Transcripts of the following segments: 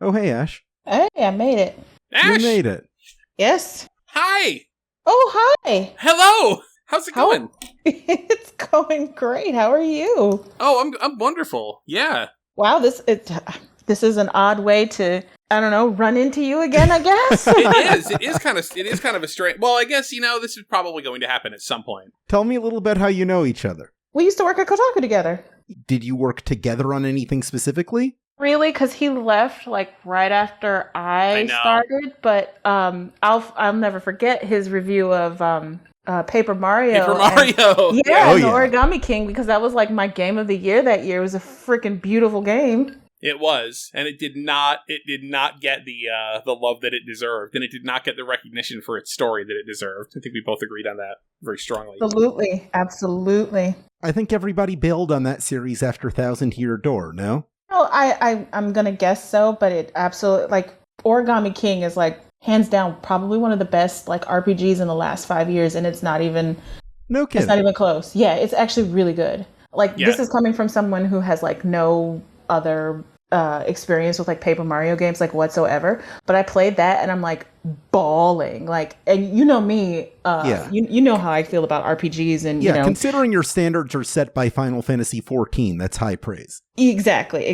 Oh, hey, Ash. Hey, I made it. Ash! You made it. Yes. Hi! Oh, hi. Hello! How's it going? It's going great. How are you? Oh, I'm wonderful. Yeah. Wow, this is an odd way to, I don't know, run into you again, I guess. It is kind of a strange. Well, I guess this is probably going to happen at some point. Tell me a little bit how you know each other. We used to work at Kotaku together. Did you work together on anything specifically? Really? Because he left like right after I started, but I'll never forget his review of Paper Mario. Paper Mario. And the Origami King, because that was like my game of the year that year. It was a freaking beautiful game. It was, and it did not get the love that it deserved, and it did not get the recognition for its story that it deserved. I think we both agreed on that very strongly. Absolutely. I think everybody bailed on that series after 1,000 Year Door, no? Well, I'm gonna guess so, but it absolutely, like, Origami King is like hands down probably one of the best like RPGs in the last 5 years, and it's not even It's not even close. Yeah, it's actually really good. Like this is coming from someone who has like no other experience with like Paper Mario games like whatsoever, but I played that and I'm like bawling, like, and you know me, you know how I feel about RPGs, and you know, considering your standards are set by Final Fantasy XIV, that's high praise. Exactly.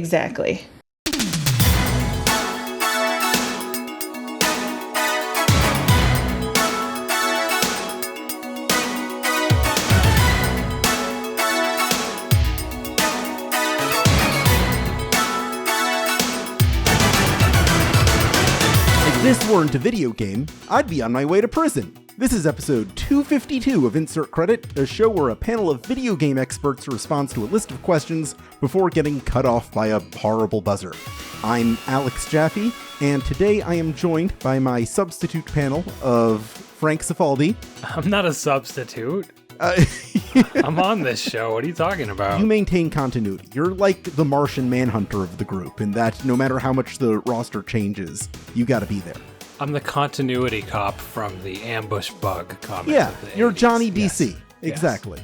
If this weren't a video game, I'd be on my way to prison. This is episode 252 of Insert Credit, a show where a panel of video game experts responds to a list of questions before getting cut off by a horrible buzzer. I'm Alex Jaffe, and today I am joined by my substitute panel of Frank Cifaldi. I'm not a substitute. I'm on this show. What are you talking about? You maintain continuity. You're like the Martian Manhunter of the group, in that no matter how much the roster changes, you gotta be there. I'm the continuity cop from the Ambush Bug comics. Yeah, you're 80s. Johnny BC. Yes. Exactly.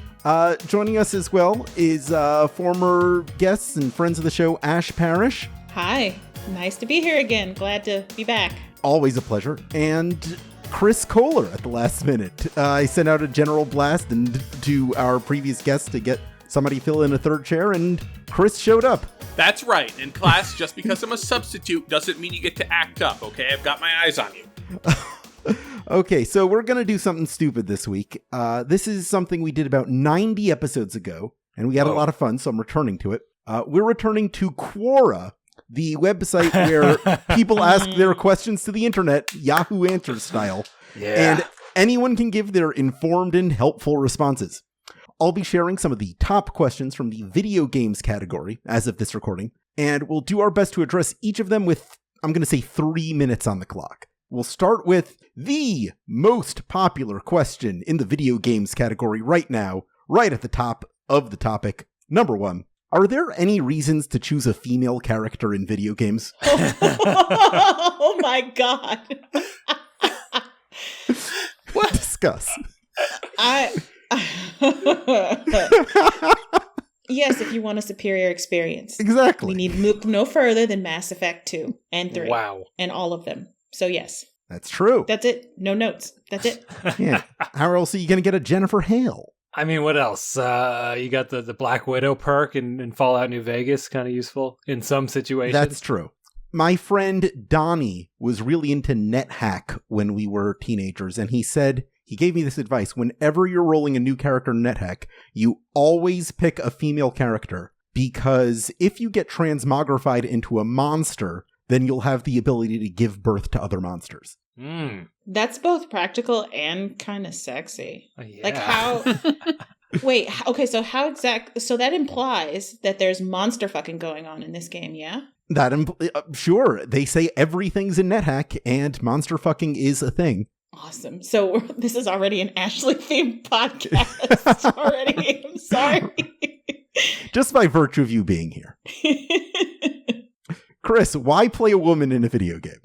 Joining us as well is former guests and friends of the show, Ash Parrish. Hi. Nice to be here again. Glad to be back. Always a pleasure. And Chris Kohler at the last minute. I sent out a general blast to our previous guests to get somebody fill in a third chair, and Chris showed up. That's right. In class, just because I'm a substitute doesn't mean you get to act up, okay? I've got my eyes on you. Okay, so we're going to do something stupid this week. This is something we did about 90 episodes ago, and we had a lot of fun, so I'm returning to it. We're returning to Quora, the website where people ask their questions to the internet, Yahoo Answers style. Yeah. And anyone can give their informed and helpful responses. I'll be sharing some of the top questions from the video games category as of this recording, and we'll do our best to address each of them with, I'm going to say, 3 minutes on the clock. We'll start with the most popular question in the video games category right now, right at the top of the topic. Number 1. Are there any reasons to choose a female character in video games? Oh my god. What? Discuss. Yes, if you want a superior experience. Exactly. We need look no further than Mass Effect 2 and 3. Wow. And all of them. So yes. That's true. That's it. No notes. That's it. Yeah. How else are you going to get a Jennifer Hale? I mean, what else? You got the Black Widow perk in Fallout New Vegas, kind of useful in some situations. That's true. My friend Donnie was really into NetHack when we were teenagers, and he gave me this advice: whenever you're rolling a new character in NetHack, you always pick a female character, because if you get transmogrified into a monster, then you'll have the ability to give birth to other monsters. That's both practical and kind of sexy. Yeah. Like how... Wait, okay, so so that implies that there's monster fucking going on in this game, yeah? Sure, they say everything's in NetHack, and monster fucking is a thing. Awesome. So this is already an Ashley-themed podcast already. I'm sorry. Just by virtue of you being here. Chris, why play a woman in a video game?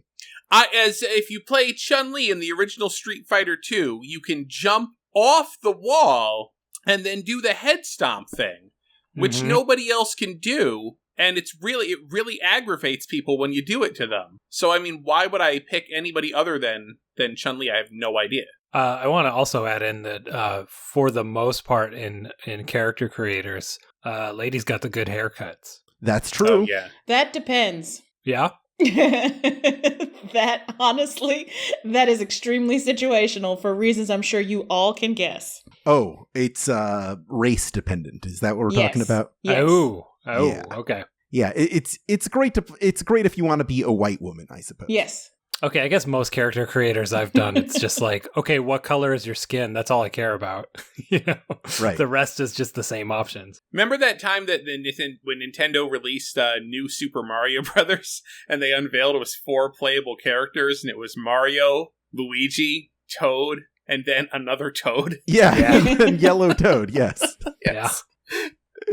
As if you play Chun-Li in the original Street Fighter 2, you can jump off the wall and then do the head stomp thing, which nobody else can do. And it really aggravates people when you do it to them. So, I mean, why would I pick anybody other than Chun-Li? I have no idea. I want to also add in that for the most part in character creators, ladies got the good haircuts. That's true. Oh, yeah. That depends. Yeah? That, honestly, that is extremely situational for reasons I'm sure you all can guess. Oh, it's race dependent. Is that what we're talking about? Yes. Oh, Yeah. okay. Yeah, it's great if you want to be a white woman, I suppose. Yes. Okay, I guess most character creators I've done, it's just like, okay, what color is your skin? That's all I care about. You know, Right. The rest is just the same options. Remember that time that when Nintendo released New Super Mario Brothers, and they unveiled it was 4 playable characters, and it was Mario, Luigi, Toad, and then another Toad? Yeah, and Yellow Toad, yes. Yes.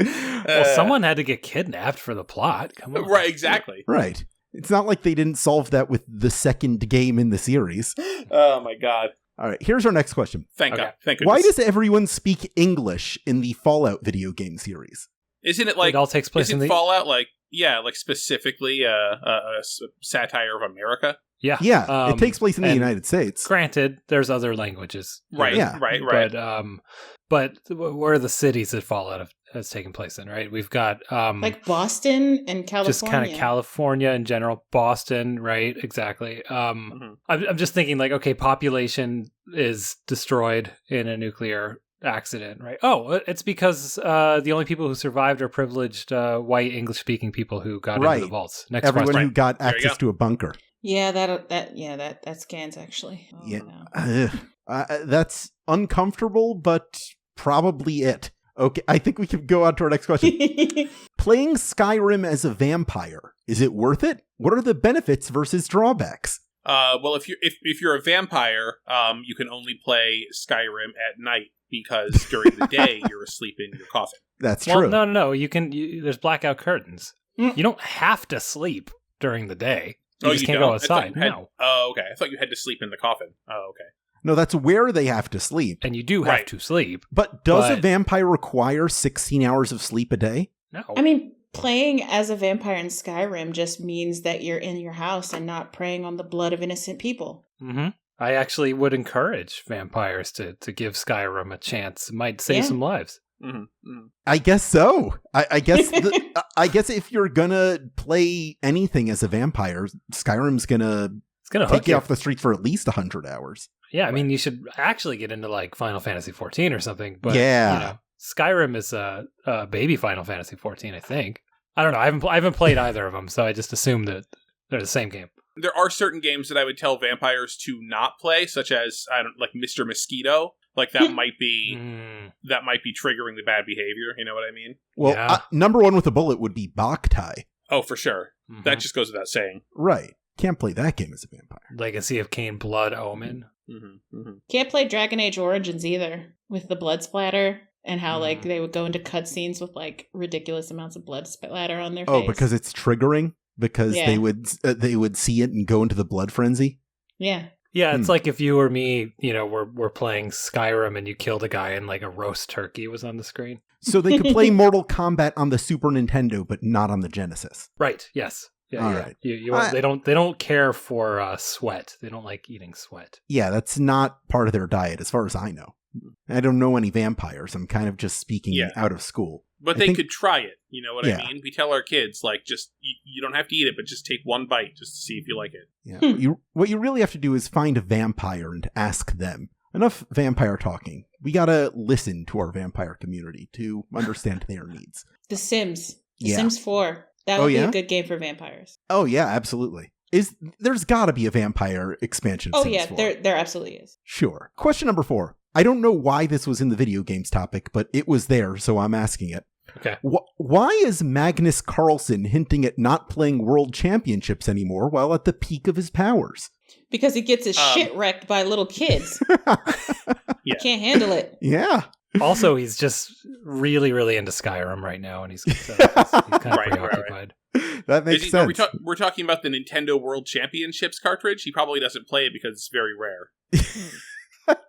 Well, someone had to get kidnapped for the plot. Come on. Right, exactly. Right. It's not like they didn't solve that with the second game in the series. Oh my god. All right, here's our next question. Thank Okay. God. Thank goodness. Why does everyone speak English in the Fallout video game series? Isn't it like It all takes place in isn't the... Fallout like specifically a satire of America? Yeah. Yeah, it takes place in the and United States. Granted, there's other languages. Right. Yeah. Right. But where are the cities that Fallout has taken place in, right? We've got Like Boston and California. just kind of California in general, Boston, right? Exactly. I'm just thinking like, okay, population is destroyed in a nuclear accident, right? Oh, it's because the only people who survived are privileged white English-speaking people who got into the vaults. Next Everyone question. who got There you access go. to a bunker. Yeah, that scans actually. Oh, Yeah. no. That's uncomfortable, but probably it. Okay, I think we can go on to our next question. Playing Skyrim as a vampire, is it worth it? What are the benefits versus drawbacks? Well, if you're a vampire, you can only play Skyrim at night because during the day you're asleep in your coffin. That's Well, true. no. There's blackout curtains. You don't have to sleep during the day. You just can't don't? go outside. No. Oh, okay. I thought you had to sleep in the coffin. Oh, okay. No, that's where they have to sleep. And you do have to sleep. But does a But- vampire require 16 hours of sleep a day? No. I mean, playing as a vampire in Skyrim just means that you're in your house and not preying on the blood of innocent people. Mm-hmm. I actually would encourage vampires to give Skyrim a chance. It might save some lives. Mm-hmm. Mm-hmm. I guess so. I guess I guess if you're gonna play anything as a vampire, Skyrim's gonna It's gonna take hook you you. off the street for at least 100 hours. Yeah, I mean, you should actually get into like Final Fantasy 14 or something. But Yeah. you know, Skyrim is a baby Final Fantasy 14, I think. I don't know. I haven't played either of them, so I just assume that they're the same game. There are certain games that I would tell vampires to not play, such as like Mr. Mosquito. Like that might be triggering the bad behavior. You know what I mean? Well, Yeah. number one with a bullet would be Boktai. Oh, for sure. Mhm. That just goes without saying. Right. Can't play that game as a vampire. Legacy of Kain, Blood Omen. Mm-hmm. Mm-hmm. Can't play Dragon Age Origins either, with the blood splatter and how like they would go into cutscenes with like ridiculous amounts of blood splatter on their face. Oh, because it's triggering? Because Yeah. they would see it and go into the blood frenzy? yeah. Yeah, it's like if you or me, you know, we're playing Skyrim and you killed a guy and like a roast turkey was on the screen. So they could play Mortal Kombat on the Super Nintendo, but not on the Genesis. Right. Yes. Yeah. All yeah. right. They don't care for sweat. They don't like eating sweat. Yeah, that's not part of their diet, as far as I know. I don't know any vampires. I'm kind of just speaking out of school. But I they think- could try it. You know what Yeah. I mean? We tell our kids, like, just, you don't have to eat it, but just take one bite just to see if you like it. Yeah. What you really have to do is find a vampire and ask them. Enough vampire talking. We gotta listen to our vampire community to understand their needs. The Sims. The Yeah. Sims 4. That Oh, would be yeah? a good game for vampires. Oh yeah, absolutely. There's gotta be a vampire expansion of Oh Sims yeah, 4. there absolutely is. Sure. Question number 4. I don't know why this was in the video games topic, but it was there, so I'm asking it. Okay. Why is Magnus Carlsen hinting at not playing world championships anymore while at the peak of his powers? Because he gets his shit wrecked by little kids. Yeah. Can't handle it. Yeah. Also, he's just really, really into Skyrim right now, and he's kind of Right. preoccupied. That makes sense. We're talking about the Nintendo World Championships cartridge. He probably doesn't play it because it's very rare.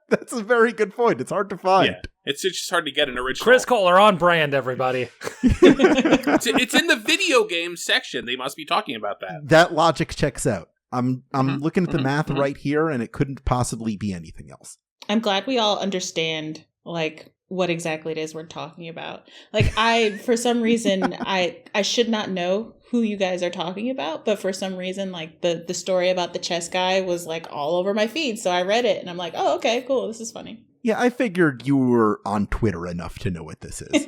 That's a very good point. It's hard to find. Yeah, it's just hard to get an original. Chris Kohler on brand, everybody. It's in the video game section. They must be talking about that. That logic checks out. I'm looking at the math right here, and it couldn't possibly be anything else. I'm glad we all understand, like, what exactly it is we're talking about. Like, for some reason, I should not know who you guys are talking about, but for some reason, like, the story about the chess guy was, like, all over my feed, so I read it, and I'm like, oh, okay, cool, this is funny. Yeah, I figured you were on Twitter enough to know what this is.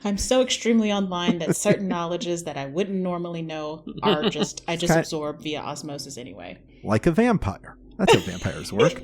I'm so extremely online that certain knowledges that I wouldn't normally know are just, I just absorb via osmosis anyway. Like a vampire. That's how vampires work.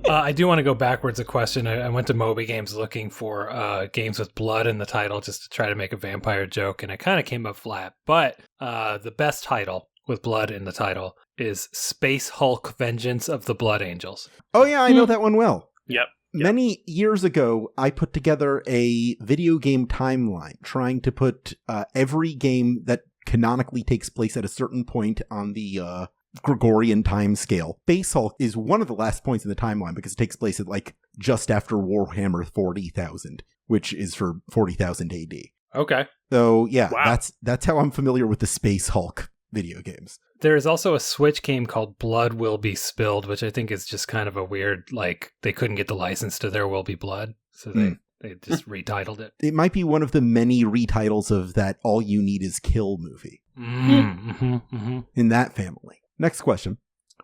I do want to go backwards a question. I went to Moby Games looking for games with blood in the title just to try to make a vampire joke, and it kind of came up flat. But the best title with blood in the title is Space Hulk Vengeance of the Blood Angels. Oh yeah, I know that one well. Yep. Many years ago, I put together a video game timeline trying to put every game that canonically takes place at a certain point on the Gregorian time scale. Space Hulk is one of the last points in the timeline because it takes place at like just after Warhammer 40,000, which is for 40,000 AD. Okay. So yeah, Wow. that's how I'm familiar with the Space Hulk video games. There is also a Switch game called Blood Will Be Spilled, which I think is just kind of a weird, like, they couldn't get the license to There Will Be Blood, so they just retitled it. It might be one of the many retitles of that All You Need Is Kill movie. In that family. Next question.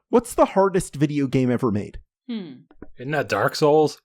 What's the hardest video game ever made? Isn't that Dark Souls?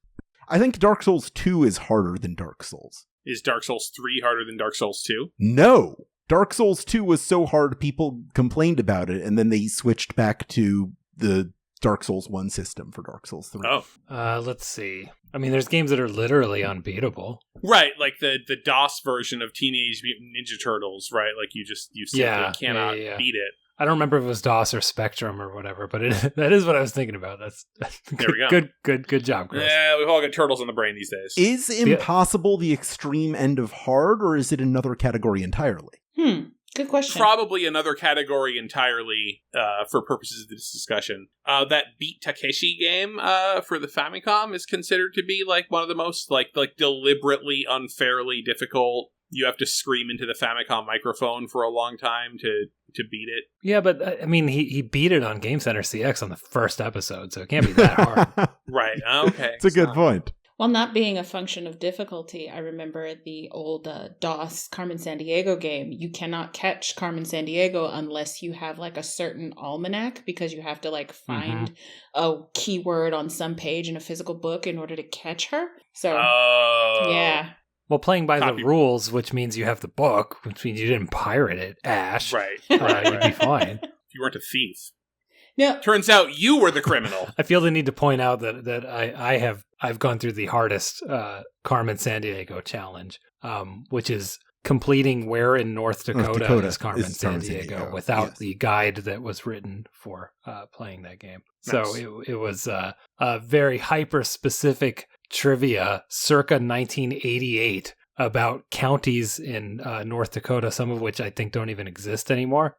I think Dark Souls 2 is harder than Dark Souls. Is Dark Souls 3 harder than Dark Souls 2? No! Dark Souls 2 was so hard people complained about it, and then they switched back to the Dark Souls 1 system for Dark Souls 3. Oh. Let's see. I mean, there's games that are literally unbeatable. Right, like the DOS version of Teenage Mutant Ninja Turtles, right? Like you simply cannot beat it. I don't remember if it was DOS or Spectrum or whatever, but that is what I was thinking about. That's there we go. Good job, Chris. Yeah, we've all got turtles in the brain these days. Is impossible the extreme end of hard, or is it another category entirely? Good question. Probably another category entirely for purposes of this discussion. That Beat Takeshi game for the Famicom is considered to be like one of the most like deliberately unfairly difficult. You have to scream into the Famicom microphone for a long time to beat it. Yeah, but I mean, he beat it on Game Center CX on the first episode, so it can't be that hard. Right. Okay. It's a good point. While not being a function of difficulty, I remember the old DOS Carmen Sandiego game. You cannot catch Carmen Sandiego unless you have like a certain almanac, because you have to like find a keyword on some page in a physical book in order to catch her. So, yeah. Well, playing by the rules, which means you have the book, which means you didn't pirate it, Ash. Right. You'd be fine. You weren't a thief. No. Turns out you were the criminal. I feel the need to point out that I've gone through the hardest Carmen Sandiego challenge, which is completing where in North Dakota is Carmen Sandiego without the guide that was written for playing that game. Nice. So it was a very hyper-specific trivia circa 1988 about counties in North Dakota, some of which I think don't even exist anymore.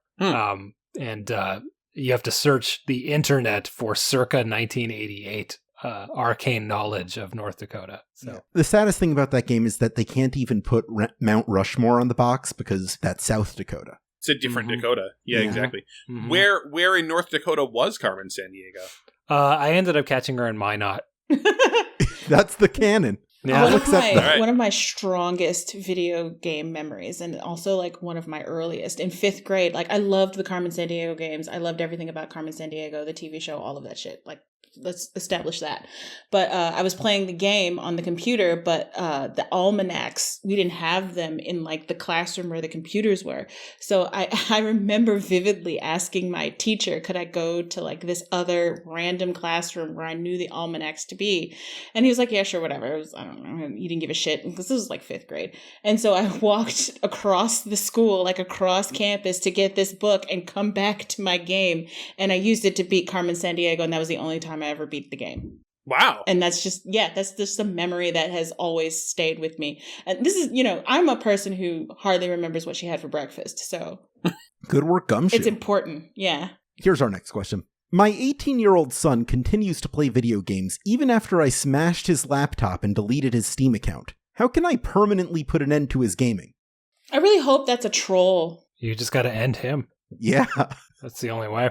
You have to search the internet for circa 1988 arcane knowledge of North Dakota. So the saddest thing about that game is that they can't even put Mount Rushmore on the box because that's South Dakota. It's a different Dakota. Yeah, exactly. Mm-hmm. Where in North Dakota was Carmen Sandiego? I ended up catching her in Minot. That's the canon. Yeah. One of my strongest video game memories, and also like one of my earliest in 5th grade. Like I loved the Carmen Sandiego games. I loved everything about Carmen Sandiego, the TV show, all of that shit. Like let's establish that. But I was playing the game on the computer, but the almanacs, we didn't have them in like the classroom where the computers were. So I remember vividly asking my teacher, could I go to like this other random classroom where I knew the almanacs to be? And he was like, yeah, sure, whatever. It was, I don't know, he didn't give a shit because this was like 5th grade. And so I walked across the school, like across campus to get this book and come back to my game. And I used it to beat Carmen Sandiego. And that was the only time I ever beat the game. Wow. And that's just a memory that has always stayed with me. And this is, I'm a person who hardly remembers what she had for breakfast. So good work, Gumshoe. It's important. Yeah. Here's our next question. My 18-year-old son continues to play video games even after I smashed his laptop and deleted his Steam account. How can I permanently put an end to his gaming? I really hope that's a troll. You just got to end him. Yeah. That's the only way.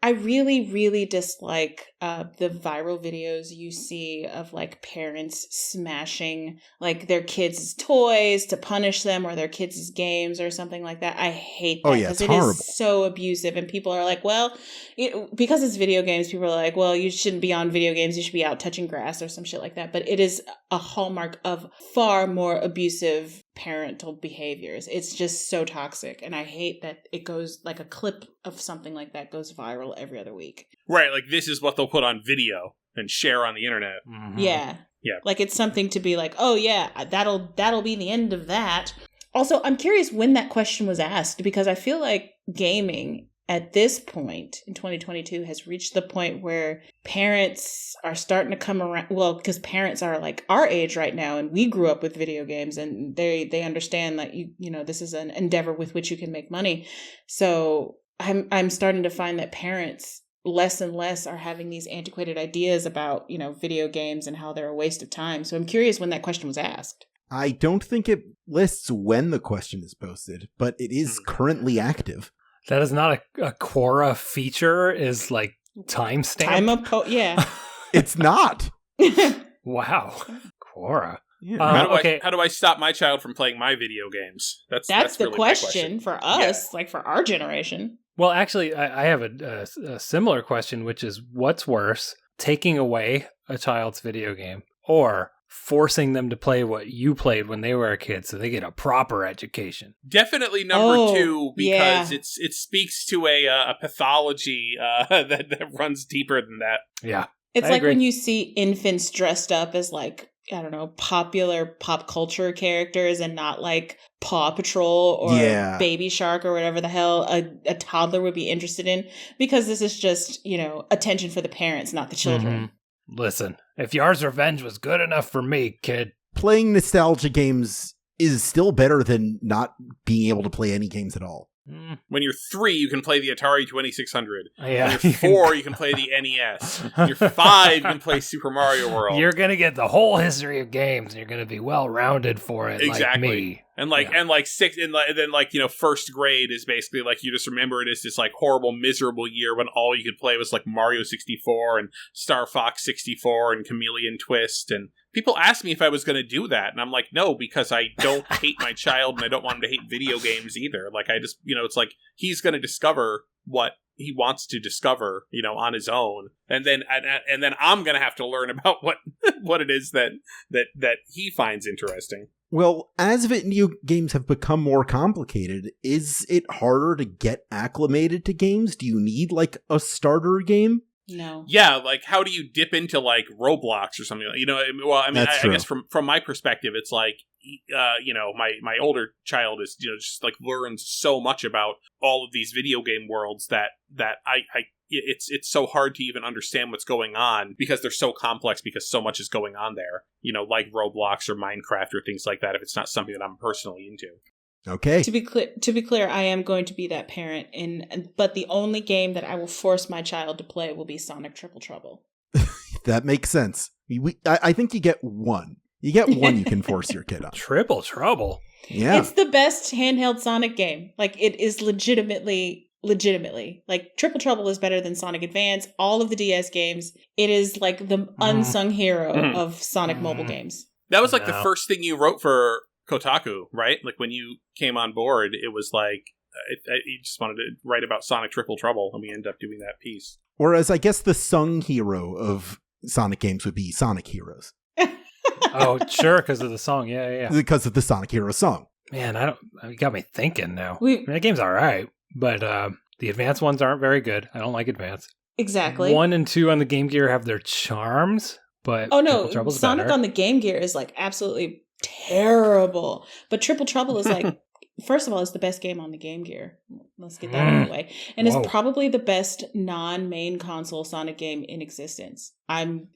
I really, really dislike the viral videos you see of like parents smashing like their kids' toys to punish them or their kids' games or something like that. I hate that because it is so abusive. And people are like, well, because it's video games, people are like, well, you shouldn't be on video games. You should be out touching grass or some shit like that. But it is a hallmark of far more abusive parental behaviors. It's just so toxic. And I hate that it goes like a clip of something like that goes viral every other week. Right, like this is what they'll put on video and share on the internet. Mm-hmm. Yeah. Like it's something to be like, oh yeah, that'll be the end of that. Also, I'm curious when that question was asked, because I feel like gaming at this point in 2022 has reached the point where parents are starting to come around. Well, because parents are like our age right now, and we grew up with video games, and they understand that you know this is an endeavor with which you can make money. So I'm starting to find that parents less and less are having these antiquated ideas about, you know, video games and how they're a waste of time. So I'm curious when that question was asked. I don't think it lists when the question is posted, but it is currently active. That is not a Quora feature, is like timestamp. Yeah. It's not. Wow. Quora. Yeah. How do I stop my child from playing my video games? That's the really question for us, like for our generation. Well, actually, I have a similar question, which is what's worse, taking away a child's video game or forcing them to play what you played when they were a kid so they get a proper education? Definitely number two, because it speaks to a pathology that runs deeper than that. Yeah. It's like when you see infants dressed up as like, I don't know, popular pop culture characters and not like Paw Patrol or Baby Shark or whatever the hell a toddler would be interested in, because this is just, you know, attention for the parents, not the children. Mm-hmm. Listen, if Yar's Revenge was good enough for me, kid. Playing nostalgia games is still better than not being able to play any games at all. When you're 3, you can play the Atari 2600. Yeah. When you're 4, you can play the NES. When you're 5, you can play Super Mario World. You're going to get the whole history of games, and you're going to be well-rounded for it, exactly. Like me. And like 6, and then like, you know, first grade is basically like you just remember it as this like horrible, miserable year when all you could play was like Mario 64 and Star Fox 64 and Chameleon Twist. And people ask me if I was going to do that, and I'm like, no, because I don't hate my child and I don't want him to hate video games either. Like I just, you know, it's like he's going to discover what he wants to discover, you know, on his own, and then I'm going to have to learn about what it is that he finds interesting. Well, as video games have become more complicated, is it harder to get acclimated to games? Do you need, like, a starter game? No. Yeah, like, how do you dip into, like, Roblox or something? You know, well, I mean, I guess from my perspective, it's like, you know, my older child is, you know, just, like, learns so much about all of these video game worlds that it's so hard to even understand what's going on because they're so complex, because so much is going on there, you know, like Roblox or Minecraft or things like that, if it's not something that I'm personally into. Okay. To be clear, I am going to be that parent, but the only game that I will force my child to play will be Sonic Triple Trouble. That makes sense. I think you get one. You get one you can force your kid on. Triple Trouble? Yeah. It's the best handheld Sonic game. Like, it is legitimately, like, Triple Trouble is better than Sonic Advance, all of the DS games. It is like the unsung hero of Sonic mobile games. That was like the first thing you wrote for Kotaku, right? Like when you came on board, it was like you just wanted to write about Sonic Triple Trouble, and we ended up doing that piece. Whereas I guess the sung hero of Sonic games would be Sonic Heroes. Oh, sure, because of the song. Yeah. Because of the Sonic Hero song. Man, you got me thinking now. That game's all right, but the advanced ones aren't very good. I don't like advanced. Exactly. 1 and 2 on the Game Gear have their charms, but Sonic better. On the Game Gear is like absolutely terrible. But Triple Trouble is like, first of all, it's the best game on the Game Gear. Let's get that out of the way. And it's probably the best non-main console Sonic game in existence. I'm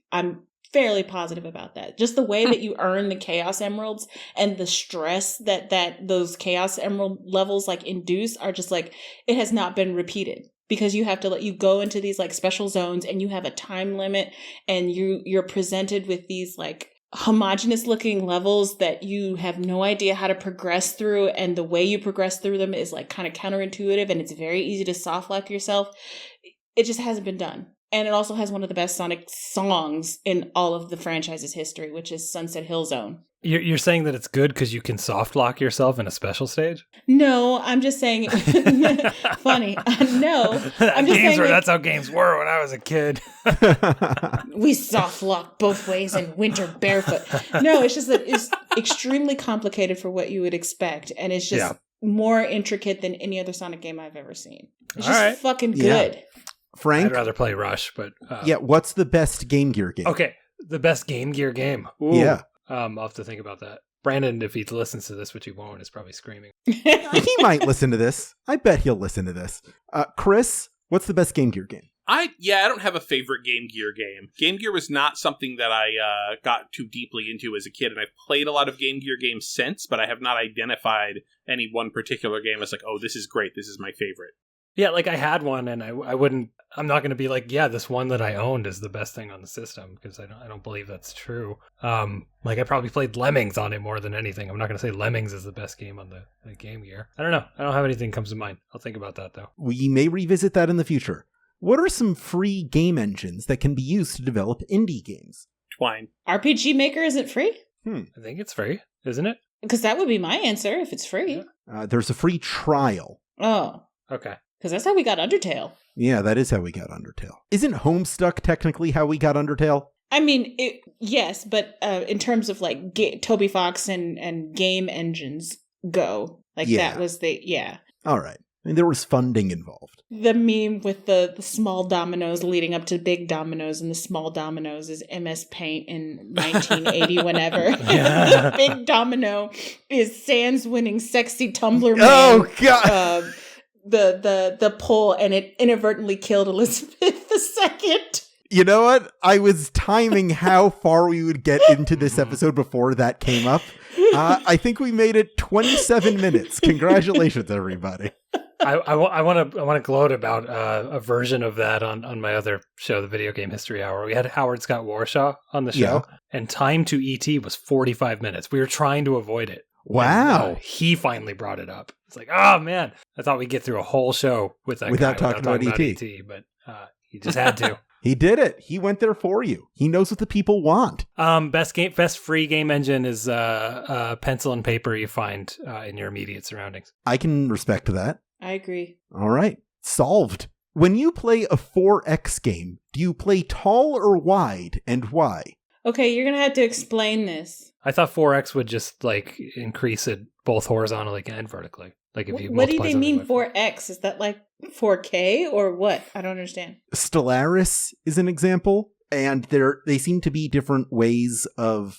fairly positive about that. Just the way that you earn the Chaos Emeralds and the stress that those Chaos Emerald levels like induce are just like, it has not been repeated. Because you have to let you go into these like special zones and you have a time limit and you're presented with these like homogenous looking levels that you have no idea how to progress through, and the way you progress through them is like kind of counterintuitive, and it's very easy to soft lock yourself. It just hasn't been done. And it also has one of the best Sonic songs in all of the franchise's history, which is Sunset Hill Zone. You're saying that it's good because you can soft lock yourself in a special stage? No, I'm just saying. Funny. No, I'm just saying. That's how games were when I was a kid. We soft lock both ways in winter barefoot. No, it's just that it's extremely complicated for what you would expect, and it's just more intricate than any other Sonic game I've ever seen. It's just fucking good. Yeah. Frank? I'd rather play Rush, but... what's the best Game Gear game? Okay, the best Game Gear game. Ooh. Yeah. I'll have to think about that. Brandon, if he listens to this, which he won't, is probably screaming. He might listen to this. I bet he'll listen to this. Chris, what's the best Game Gear game? I don't have a favorite Game Gear game. Game Gear was not something that I got too deeply into as a kid, and I've played a lot of Game Gear games since, but I have not identified any one particular game as like, oh, this is great, this is my favorite. Yeah, like I had one, and I'm not going to be like, yeah, this one that I owned is the best thing on the system, because I don't believe that's true. Like I probably played Lemmings on it more than anything. I'm not going to say Lemmings is the best game on the Game Gear. I don't know. I don't have anything that comes to mind. I'll think about that though. We may revisit that in the future. What are some free game engines that can be used to develop indie games? Twine. RPG Maker isn't free? I think it's free, isn't it? Because that would be my answer if it's free. There's a free trial. Oh. Okay. Because that's how we got Undertale. Yeah, that is how we got Undertale. Isn't Homestuck technically how we got Undertale? I mean, yes, but in terms of like Toby Fox and game engines go, like that was All right. I mean, there was funding involved. The meme with the small dominoes leading up to big dominoes, and the small dominoes is MS Paint in 1980 whenever. The big domino is Sans winning Sexy Tumblr Man. Oh, God. The poll, and it inadvertently killed Elizabeth II. You know what? I was timing how far we would get into this episode before that came up. I think we made it 27 minutes. Congratulations, everybody. I want to gloat about a version of that on my other show, the Video Game History Hour. We had Howard Scott Warshaw on the show, and time to ET was 45 minutes. We were trying to avoid it. Wow. And, he finally brought it up. It's like, oh man, I thought we'd get through a whole show with that without guy, talking about ET. But he just had to. He did it. He went there for you. He knows what the people want. Best free game engine is pencil and paper you find in your immediate surroundings. I can respect that. I agree. All right. Solved. When you play a 4X game, do you play tall or wide, and why? Okay, you're going to have to explain this. I thought 4X would just like increase it both horizontally and vertically. Like if you what do they mean 4X? Is that like 4K or what? I don't understand. Stellaris is an example, and they seem to be different ways of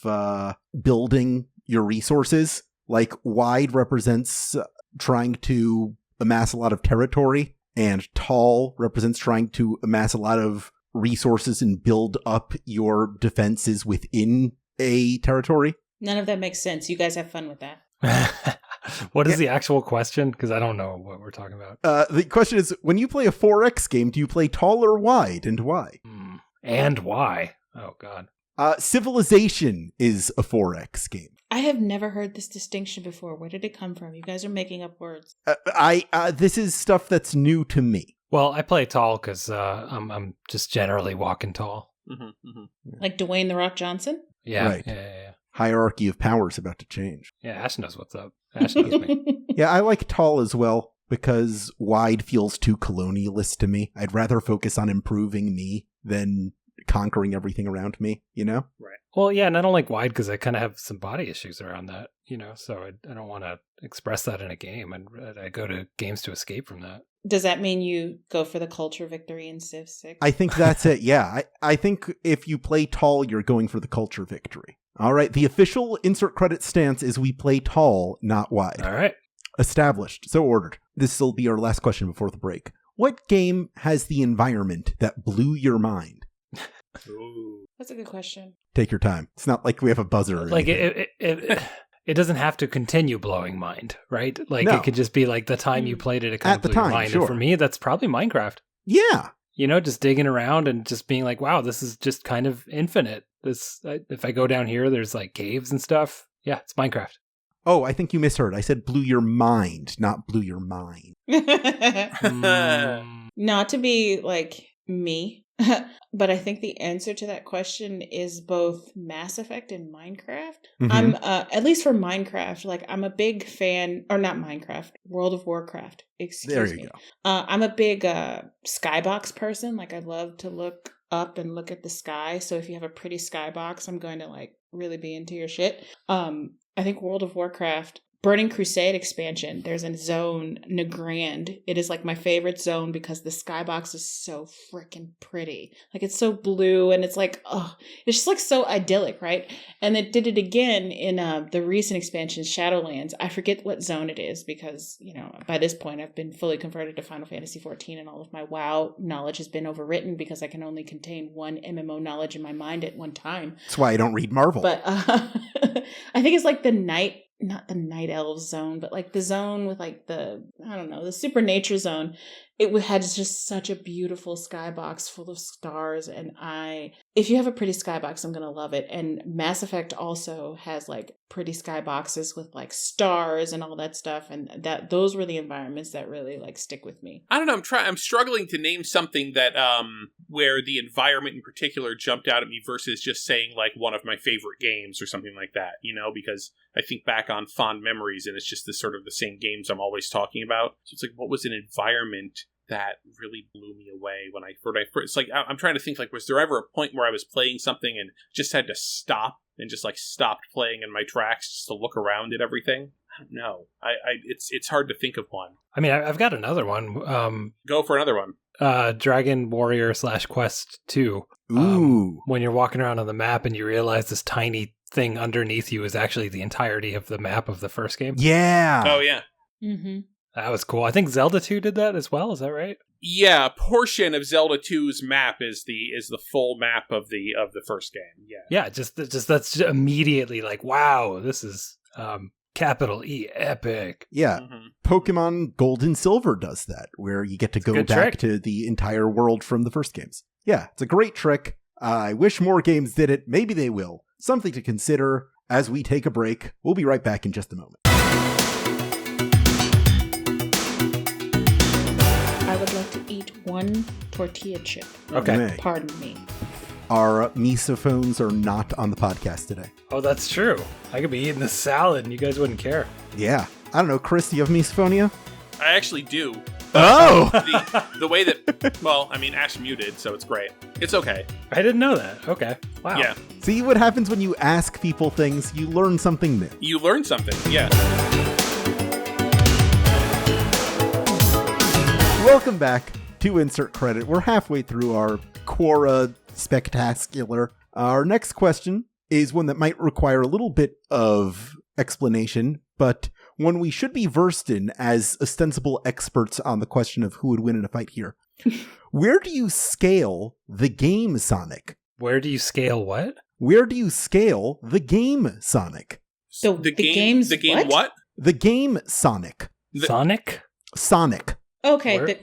building your resources. Like wide represents trying to amass a lot of territory, and tall represents trying to amass a lot of resources and build up your defenses within a territory. None of that makes sense. You guys have fun with that. What is the actual question? Because I don't know what we're talking about. The question is, when you play a 4X game, do you play tall or wide, and why? And why? Oh, God. Civilization is a 4X game. I have never heard this distinction before. Where did it come from? You guys are making up words. This is stuff that's new to me. Well, I play tall because I'm just generally walking tall. Like Dwayne "The Rock" Johnson? Yeah. Right. Yeah. Hierarchy of power is about to change. Yeah, Ash knows what's up. Ash knows me. Yeah, I like tall as well because wide feels too colonialist to me. I'd rather focus on improving me than conquering everything around me, you know? Right. Well, yeah, and I don't like wide because I kind of have some body issues around that, you know, so I don't want to express that in a game, and I go to games to escape from that. Does that mean you go for the culture victory in Civ 6? I think that's it, yeah. I think if you play tall, you're going for the culture victory. All right, the official insert credit stance is we play tall, not wide. All right. Established, so ordered. This will be our last question before the break. What game has the environment that blew your mind? Ooh. That's a good question. Take your time. It's not like we have a buzzer. Or like anything. it doesn't have to continue blowing mind, right? Like No. it could just be like the time you played it kind At of the blew your time, mind. sure. And for me, that's probably Minecraft. Yeah. You know, just digging around and just being like, wow, this is just kind of infinite. If I go down here, there's like caves and stuff. Yeah, it's Minecraft. Oh, I think you misheard. I said blew your mind, not blew your mind. Not to be like me, but I think the answer to that question is both Mass Effect and Minecraft. Mhm. I'm at least for Minecraft, like I'm a big fan, or not Minecraft, World of Warcraft. Excuse There me. you go. I'm a big skybox person. Like I love to look up and look at the sky. So if you have a pretty skybox, I'm going to like really be into your shit. I think World of Warcraft Burning Crusade expansion, there's a zone, Nagrand. It is like my favorite zone because the skybox is so freaking pretty. Like it's so blue and it's like, oh, it's just like so idyllic, right? And it did it again in the recent expansion, Shadowlands. I forget what zone it is because, you know, by this point I've been fully converted to Final Fantasy XIV and all of my WoW knowledge has been overwritten because I can only contain one MMO knowledge in my mind at one time. That's why I don't read Marvel. But I think it's like not the night elves zone, but like the zone with like the super nature zone. It had just such a beautiful skybox full of stars. And if you have a pretty skybox, I'm going to love it. And Mass Effect also has like pretty skyboxes with like stars and all that stuff. And those were the environments that really like stick with me. I don't know. I'm struggling to name something that, where the environment in particular jumped out at me versus just saying like one of my favorite games or something like that, you know, because I think back on fond memories and it's just the sort of the same games I'm always talking about. So it's like, what was an environment that really blew me away when I first, it's like, I'm trying to think like, was there ever a point where I was playing something and just had to stop and just like stopped playing in my tracks just to look around at everything? I don't know. It's hard to think of one. I mean, I've got another one. Go for another one. Dragon Warrior / Quest 2. Ooh. When you're walking around on the map and you realize this tiny thing underneath you is actually the entirety of the map of the first game. Yeah. Oh, yeah. Mm-hmm. That was cool. I think Zelda 2 did that as well. Is that right? Yeah, a portion of Zelda 2's map is the full map of the first game. Yeah. Yeah, just that's immediately like, wow, this is capital E epic. Yeah. Mm-hmm. Pokemon Gold and Silver does that, where you get to go back to the entire world from the first games. Yeah, it's a great trick. I wish more games did it. Maybe they will. Something to consider as we take a break. We'll be right back in just a moment. I would like to eat one tortilla chip. Okay. Pardon me. Our misophones are not on the podcast today. Oh, that's true. I could be eating this salad and you guys wouldn't care. Yeah. I don't know. Chris, do you have misophonia? I actually do. Oh! The way that, well, I mean, Ash muted, so it's great. It's okay. I didn't know that. Okay. Wow. Yeah. See what happens when you ask people things, you learn something new. You learn something, yeah. Welcome back to Insert Credit. We're halfway through our Quora Spectaskular. Our next question is one that might require a little bit of explanation, but one we should be versed in as ostensible experts on the question of who would win in a fight here. Where do you scale the game Sonic? Where do you scale what? Where do you scale the game Sonic? The game what? The game Sonic. Sonic? Sonic. Okay.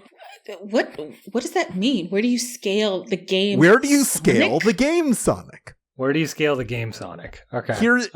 What does that mean? Where do you scale the game? Where do you Sonic? scale the game Sonic? Where do you scale the game Sonic? Okay. Here's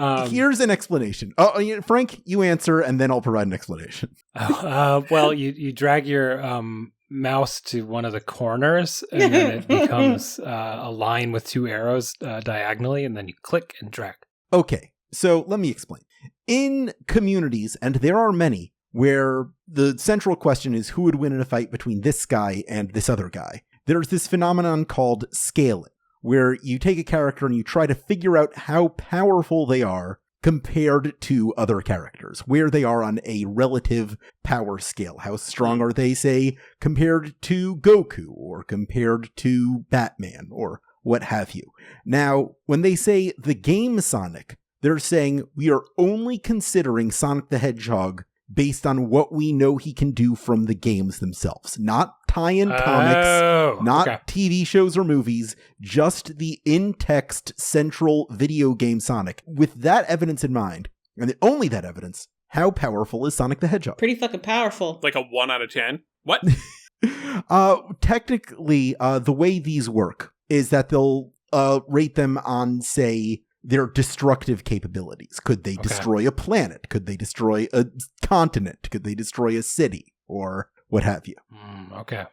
an explanation. Oh, Frank, you answer, and then I'll provide an explanation. Well, you drag your mouse to one of the corners, and then it becomes a line with two arrows diagonally, and then you click and drag. Okay, so let me explain. In communities, and there are many, where the central question is who would win in a fight between this guy and this other guy, there's this phenomenon called scaling, where you take a character and you try to figure out how powerful they are compared to other characters, where they are on a relative power scale. How strong are they, say, compared to Goku, or compared to Batman, or what have you. Now, when they say the game Sonic, they're saying we are only considering Sonic the Hedgehog based on what we know he can do from the games themselves. Not tie-in comics, not TV shows or movies, just the in-text central video game Sonic. With that evidence in mind, and only that evidence, how powerful is Sonic the Hedgehog? Pretty fucking powerful. Like a 1 out of 10? What? Technically, the way these work is that they'll rate them on, say, their destructive capabilities. Could they destroy a planet? Could they destroy a continent? Could they destroy a city? Or what have you? Okay.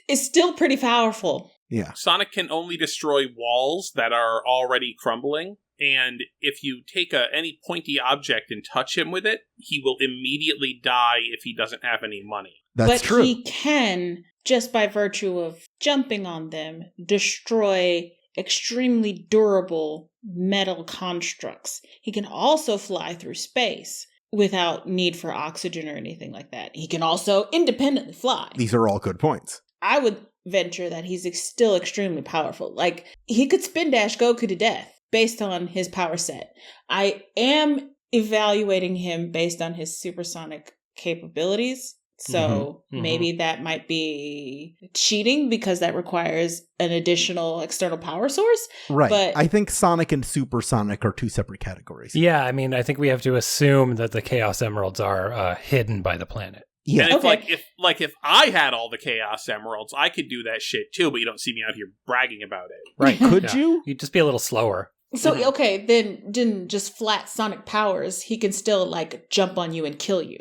It's still pretty powerful. Yeah. Sonic can only destroy walls that are already crumbling, and if you take any pointy object and touch him with it, he will immediately die if he doesn't have any money. That's true. But he can, just by virtue of jumping on them, destroy extremely durable metal constructs. He can also fly through space without need for oxygen or anything like that. He can also independently fly. These are all good points. I would venture that he's still extremely powerful. Like, he could spin dash Goku to death based on his power set. I am evaluating him based on his supersonic capabilities. So maybe that might be cheating because that requires an additional external power source. Right. But I think Sonic and Supersonic are two separate categories. Yeah, I mean, I think we have to assume that the Chaos Emeralds are hidden by the planet. Yeah. And if I had all the Chaos Emeralds, I could do that shit too, but you don't see me out here bragging about it. Right. Could you? You'd just be a little slower. So, okay, then just flat sonic powers, he can still, like, jump on you and kill you.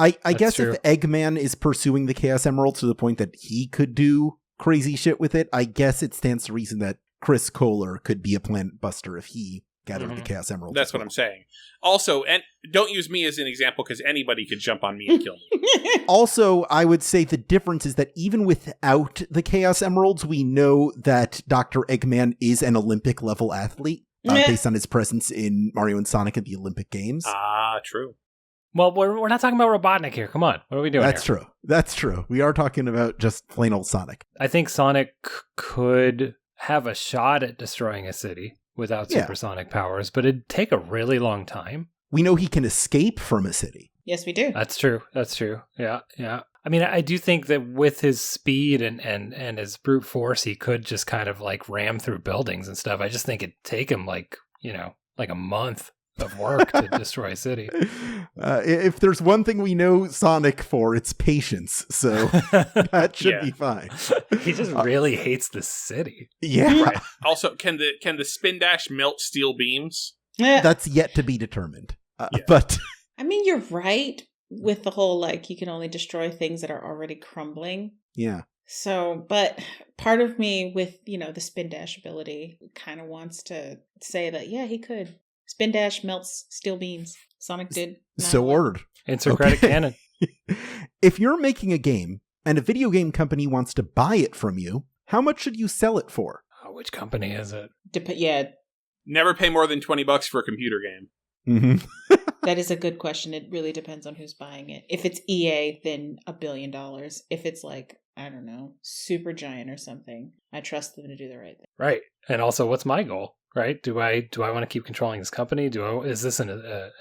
I guess true. if Eggman is pursuing the Chaos Emeralds to the point that he could do crazy shit with it, I guess it stands to reason that Chris Kohler could be a planet buster if he gathered the Chaos Emeralds. That's what I'm saying. Also, and don't use me as an example because anybody could jump on me and kill me. Also, I would say the difference is that even without the Chaos Emeralds, we know that Dr. Eggman is an Olympic level athlete based on his presence in Mario and Sonic at the Olympic Games. Ah, true. Well, we're not talking about Robotnik here. Come on. What are we doing That's here? true. That's true. We are talking about just plain old Sonic. I think Sonic could have a shot at destroying a city without supersonic powers, but it'd take a really long time. We know he can escape from a city. Yes, we do. That's true. Yeah. I mean, I do think that with his speed and his brute force, he could just kind of like ram through buildings and stuff. I just think it'd take him like a month of work to destroy a city. If there's one thing we know Sonic for, it's patience. So that should be fine. He just really hates the city. Yeah. Right. Also, can the spin dash melt steel beams? That's yet to be determined. But I mean, you're right with the whole, like, you can only destroy things that are already crumbling. Yeah. So, but part of me with, the spin dash ability kind of wants to say that, yeah, he could. Spin dash melts steel beams. Sonic did. So ordered. Insert credit canon. If you're making a game and a video game company wants to buy it from you, how much should you sell it for? Oh, which company is it? Never pay more than $20 for a computer game. Mm-hmm. That is a good question. It really depends on who's buying it. If it's EA, then $1 billion. If it's like, I don't know, Supergiant or something, I trust them to do the right thing. Right. And also, what's my goal? Right? Do I want to keep controlling this company? Is this an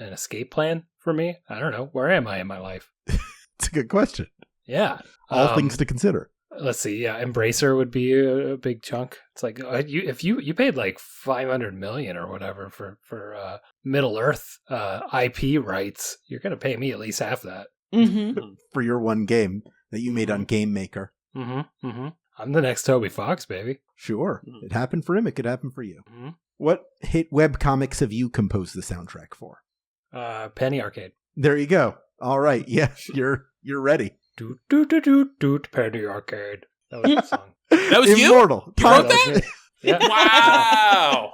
escape plan for me? I don't know. Where am I in my life? It's a good question. Yeah. All things to consider. Let's see. Yeah, Embracer would be a big chunk. It's like if you paid like $500 million or whatever for Middle Earth IP rights, you're gonna pay me at least half that for your one game that you made on Game Maker. I'm the next Toby Fox, baby. Sure, it happened for him. It could happen for you. What hit webcomics have you composed the soundtrack for? Penny Arcade. There you go. All right, yeah, you're ready. Doot doot doot doot doot. Penny Arcade. That was the song. That was Immortal. You wrote that? Yeah. Wow.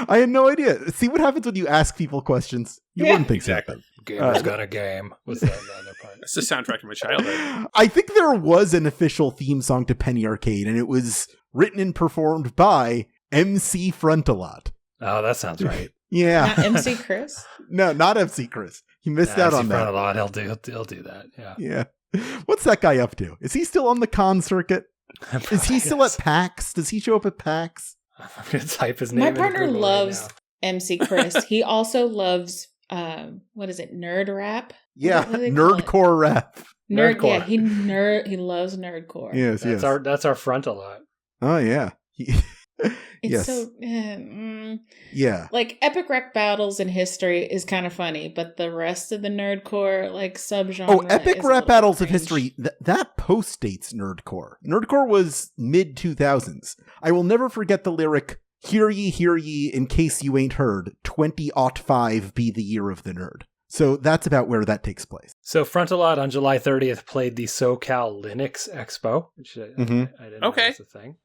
I had no idea. See what happens when you ask people questions. You wouldn't think exactly. Gamer's got a game. What's the other part? That's the soundtrack from my childhood. I think there was an official theme song to Penny Arcade, and it was written and performed by MC Frontalot. Oh, that sounds right. Yeah. Not MC Chris? No, not MC Chris. He missed out on that. Frontalot, he'll do that. Yeah. Yeah. What's that guy up to? Is he still on the con circuit? Is he still at PAX? Does he show up at PAX? I'm going to type his name. My partner loves MC Chris. He also loves, what is it, nerd rap? Yeah, nerdcore rap. Nerdcore. Yeah, he loves nerdcore. Yes, that's our front a lot. Oh yeah. It's so yeah. Like epic rap battles in history is kind of funny, but the rest of the nerdcore like subgenre. Oh, epic rap battles of history that postdates nerdcore. Nerdcore was mid 2000s. I will never forget the lyric "Hear ye, in case you ain't heard. 2005 be the year of the nerd." So that's about where that takes place. So Frontalot on July 30th played the SoCal Linux Expo, which I didn't know was a thing.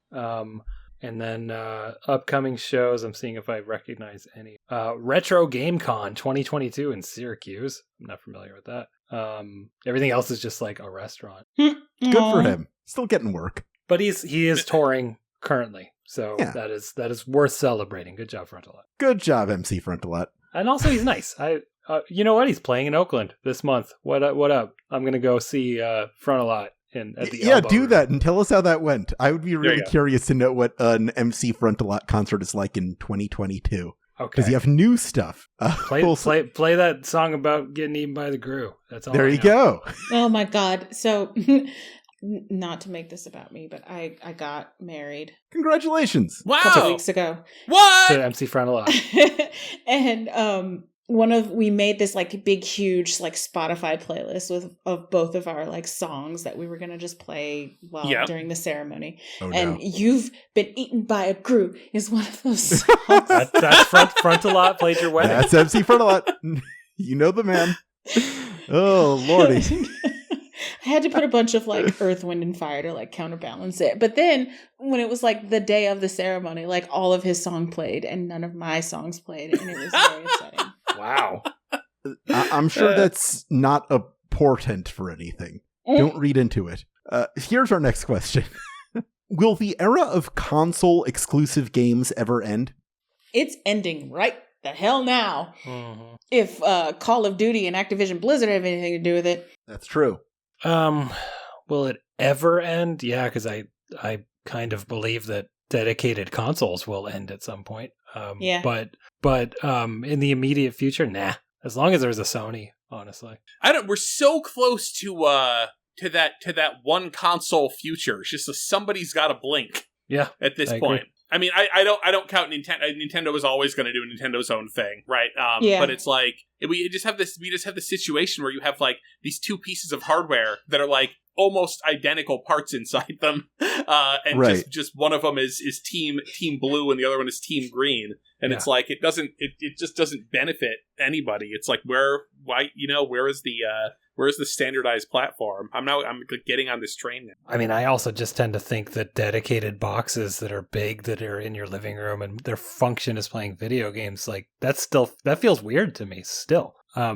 And then upcoming shows, I'm seeing if I recognize any. Retro Game Con 2022 in Syracuse. I'm not familiar with that. Everything else is just like a restaurant. Good for him. Still getting work. But he is touring currently. So that is worth celebrating. Good job, Frontalot. Good job, MC Frontalot. And also he's nice. You know what? He's playing in Oakland this month. What up? I'm going to go see Frontalot. At the do that and tell us how that went. I would be really curious to know what an MC Frontalot concert is like in 2022. Okay, because you have new stuff. Play that song about getting eaten by the Gru. That's all. There you go. Oh my God! So, not to make this about me, but I got married. Congratulations! Wow, a couple weeks ago. What? To MC Frontalot. And we made this like big, huge like Spotify playlist of both of our like songs that we were gonna just play during the ceremony. Oh, and You've Been Eaten by a Gru is one of those songs. that's Frontalot played your wedding. That's MC Frontalot. You know the man. Oh lordy. I had to put a bunch of like Earth, Wind, and Fire to like counterbalance it. But then when it was like the day of the ceremony, like all of his song played and none of my songs played, and it was very upsetting. Wow. I'm sure that's not a portent for anything. Don't read into it. Here's our next question. Will the era of console exclusive games ever end? It's ending right the hell now. Mm-hmm. If Call of Duty and Activision Blizzard have anything to do with it. That's true. Will it ever end? Yeah, because I kind of believe that dedicated consoles will end at some point. But in the immediate future, nah. As long as there's a Sony, honestly. We're so close to that one console future. It's just somebody's got to blink. Yeah. At this point. I mean, I don't count Nintendo. Nintendo is always going to do Nintendo's own thing, right? But it's like we just have this situation where you have like these two pieces of hardware that are like almost identical parts inside them, and just one of them is Team Blue and the other one is Team Green, and it's like it just doesn't benefit anybody. It's like where is the standardized platform? I'm getting on this train now. I mean, I also just tend to think that dedicated boxes that are big, that are in your living room and their function is playing video games, like that feels weird to me still. I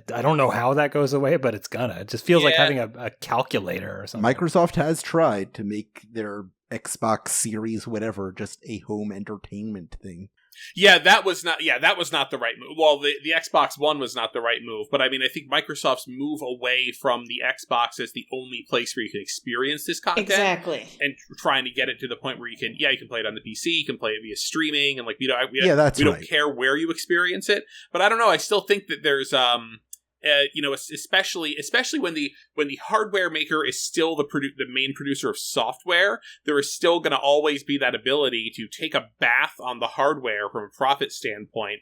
don't know how that goes away, but it's gonna. It just feels like having a calculator or something. Microsoft has tried to make their Xbox Series whatever just a home entertainment thing. Yeah, that was not the right move. Well, the Xbox One was not the right move, but I mean, I think Microsoft's move away from the Xbox as the only place where you can experience this content. Exactly. And trying to get it to the point where you can play it on the PC, you can play it via streaming, and like we don't care where you experience it. But I don't know, I still think that there's especially when the hardware maker is still the main producer of software, there is still going to always be that ability to take a bath on the hardware from a profit standpoint,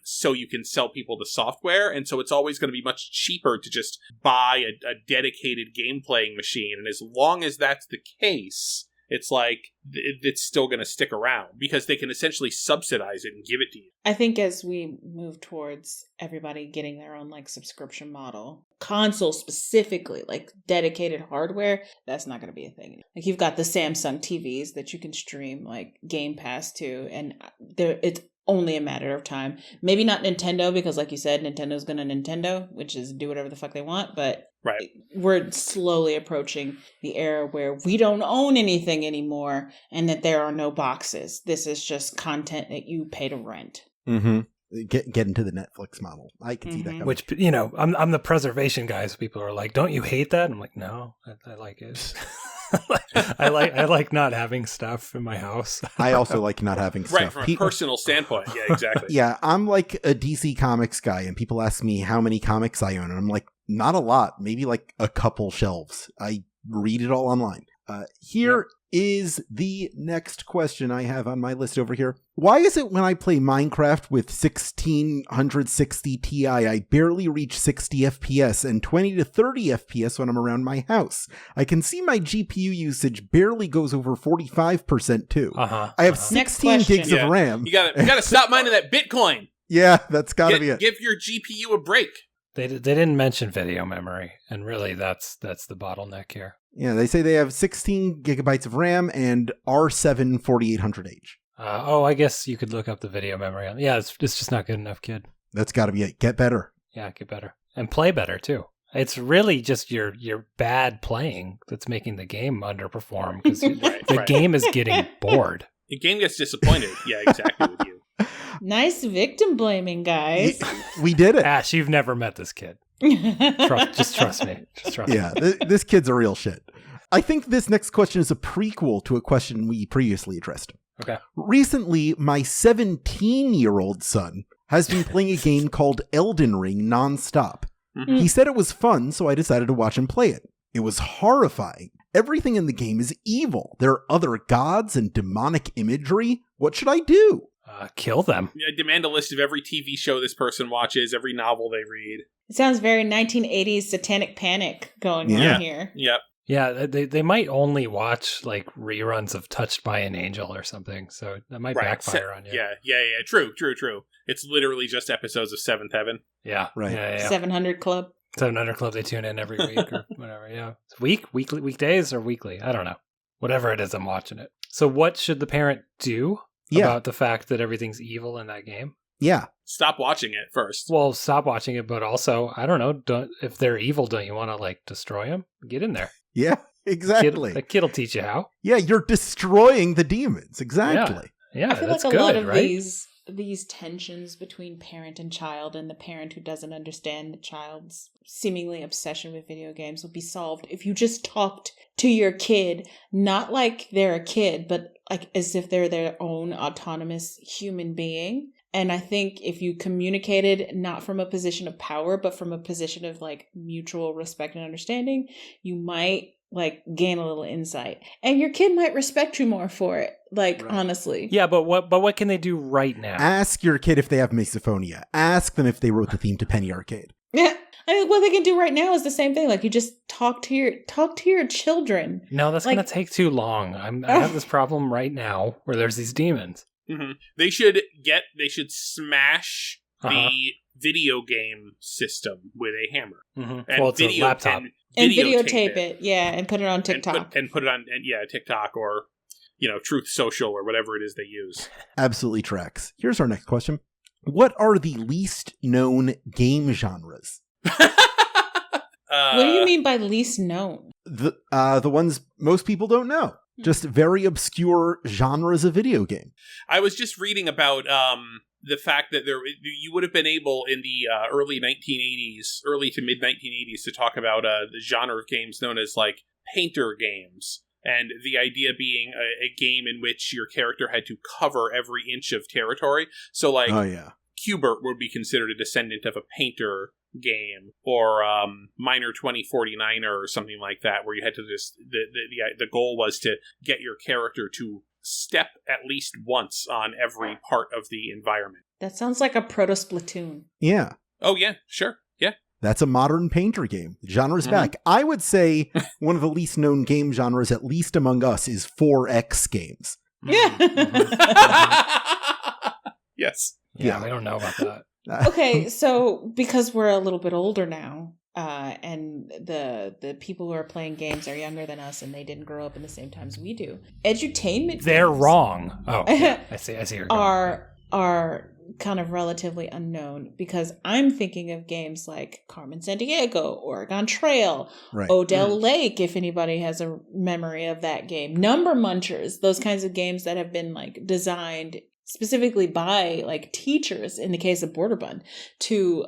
so you can sell people the software, and so it's always going to be much cheaper to just buy a dedicated game playing machine, and as long as that's the case, it's like it's still going to stick around because they can essentially subsidize it and give it to you. I think as we move towards everybody getting their own like subscription model, console specifically, like dedicated hardware, that's not going to be a thing. Like you've got the Samsung TVs that you can stream like Game Pass to, and it's only a matter of time. Maybe not Nintendo, because like you said, Nintendo's going to Nintendo, which is do whatever the fuck they want, but right. We're slowly approaching the era where we don't own anything anymore and that there are no boxes. This is just content that you pay to rent. Mm-hmm. Get into the Netflix model. I can see that coming. Which, I'm the preservation guy, so people are like, don't you hate that? I'm like, no, I like it. I like not having stuff in my house. I also like not having stuff. Right, from a personal standpoint. Yeah, exactly. Yeah, I'm like a DC Comics guy, and people ask me how many comics I own, and I'm like, Not a lot, maybe like a couple shelves. I read it all online. Here is the next question I have on my list over here. Why is it when I play Minecraft with 1660 Ti, I barely reach 60 FPS and 20 to 30 FPS when I'm around my house? I can see my GPU usage barely goes over 45% too. I have 16 gigs of RAM. You gotta stop mining that Bitcoin. Yeah, that's gotta be it. Give your GPU a break. They didn't mention video memory, and really that's the bottleneck here. Yeah, they say they have 16 gigabytes of RAM and R7 4800H. I guess you could look up the video memory. Yeah, it's just not good enough, kid. That's got to be it. Get better. Yeah, get better. And play better, too. It's really just your bad playing that's making the game underperform, because the game is getting bored. The game gets disappointed. Yeah, exactly with you. Nice victim blaming, guys. We did it. Ash, you've never met this kid. Just trust me. Yeah, this kid's a real shit. I think this next question is a prequel to a question we previously addressed. Okay. Recently, my 17-year-old son has been playing a game called Elden Ring nonstop. Mm-hmm. He said it was fun, so I decided to watch him play it. It was horrifying. Everything in the game is evil. There are other gods and demonic imagery. What should I do? Kill them. Yeah, demand a list of every TV show this person watches, every novel they read. It sounds very 1980s satanic panic going on here. Yep. Yeah, they might only watch like reruns of Touched by an Angel or something, so that might backfire on you. Yeah. True. It's literally just episodes of Seventh Heaven. Yeah, right. Yeah. 700 Club. 700 Club. They tune in every week or whatever. Yeah, it's weekdays or weekly. I don't know. Whatever it is, I'm watching it. So, what should the parent do about the fact that everything's evil in that game? Yeah. Stop watching it first. Well, stop watching it, but also, I don't know, if they're evil, don't you want to, like, destroy them? Get in there. Yeah, exactly. The kid will teach you how. Yeah, you're destroying the demons. Exactly. Yeah, I feel that's like a lot of right? these tensions between parent and child, and the parent who doesn't understand the child's seemingly obsession with video games, will be solved if you just talked to your kid, not like they're a kid, but like as if they're their own autonomous human being. And I think if you communicated not from a position of power, but from a position of like mutual respect and understanding, you might like gain a little insight, and your kid might respect you more for it. Like, honestly. Yeah, but what can they do right now? Ask your kid if they have misophonia. Ask them if they wrote the theme to Penny Arcade. Yeah. I mean, what they can do right now is the same thing. Like, you just talk to your children. No, that's going to take too long. I have this problem right now where there's these demons. Mm-hmm. They should smash the video game system with a hammer. Mm-hmm. And it's a laptop. And videotape it. Yeah, and put it on TikTok. And put it on TikTok or, Truth Social or whatever it is they use. Absolutely tracks. Here's our next question. What are the least known game genres? What do you mean by least known? The ones most people don't know. Just very obscure genres of video game. I was just reading about the fact that you would have been able in the early to mid 1980s to talk about the genre of games known as like painter games. And the idea being a game in which your character had to cover every inch of territory. So like Qbert would be considered a descendant of a painter game, or Miner 2049 or something like that, where you had to just the goal was to get your character to step at least once on every part of the environment. That sounds like a proto Splatoon. Yeah. Oh yeah, sure. Yeah. That's a modern painter game. The genre's back. I would say one of the least known game genres, at least among us, is 4X games. Yeah. Yes. Yeah, we don't know about that. Okay, so because we're a little bit older now, and the people who are playing games are younger than us, and they didn't grow up in the same times we do. Edutainment They're games wrong. Oh, yeah, I see. You're going. Are kind of relatively unknown, because I'm thinking of games like Carmen Sandiego, Oregon Trail, Odell Lake, if anybody has a memory of that game, Number Munchers, those kinds of games that have been like designed specifically by like teachers in the case of Borderbund to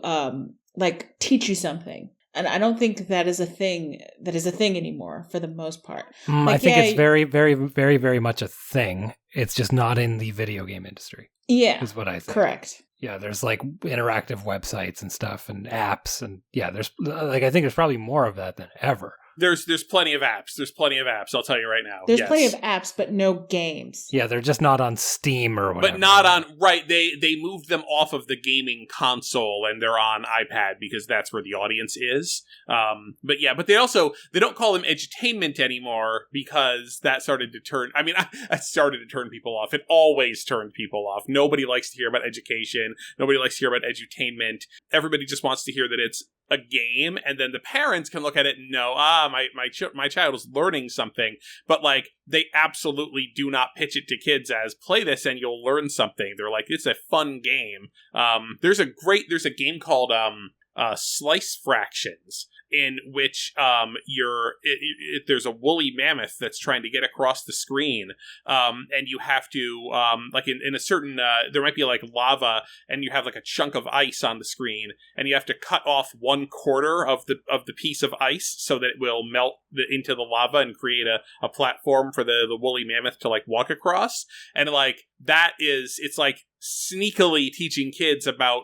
like teach you something. And I don't think that is a thing anymore for the most part. I think it's very, very, very, very much a thing. It's just not in the video game industry. Yeah. Is what I think. Correct. Yeah, there's like interactive websites and stuff and apps, and yeah, there's like I think there's probably more of that than ever. There's plenty of apps. There's plenty of apps. I'll tell you right now. There's plenty of apps, but no games. Yeah, they're just not on Steam or whatever. But not on They moved them off of the gaming console and they're on iPad because that's where the audience is. But they don't call them edutainment anymore because that started to turn. I mean, I started to turn people off. It always turned people off. Nobody likes to hear about education. Nobody likes to hear about edutainment. Everybody just wants to hear that it's a game, and then the parents can look at it and know, my child is learning something, but like they absolutely do not pitch it to kids as play this and you'll learn something. They're like, it's a fun game. There's a game called Slice Fractions, in which there's a woolly mammoth that's trying to get across the screen, and you have to like in a certain there might be like lava, and you have like a chunk of ice on the screen, and you have to cut off 1/4 of the piece of ice so that it will melt into the lava and create a platform for the woolly mammoth to like walk across. And like it's like sneakily teaching kids about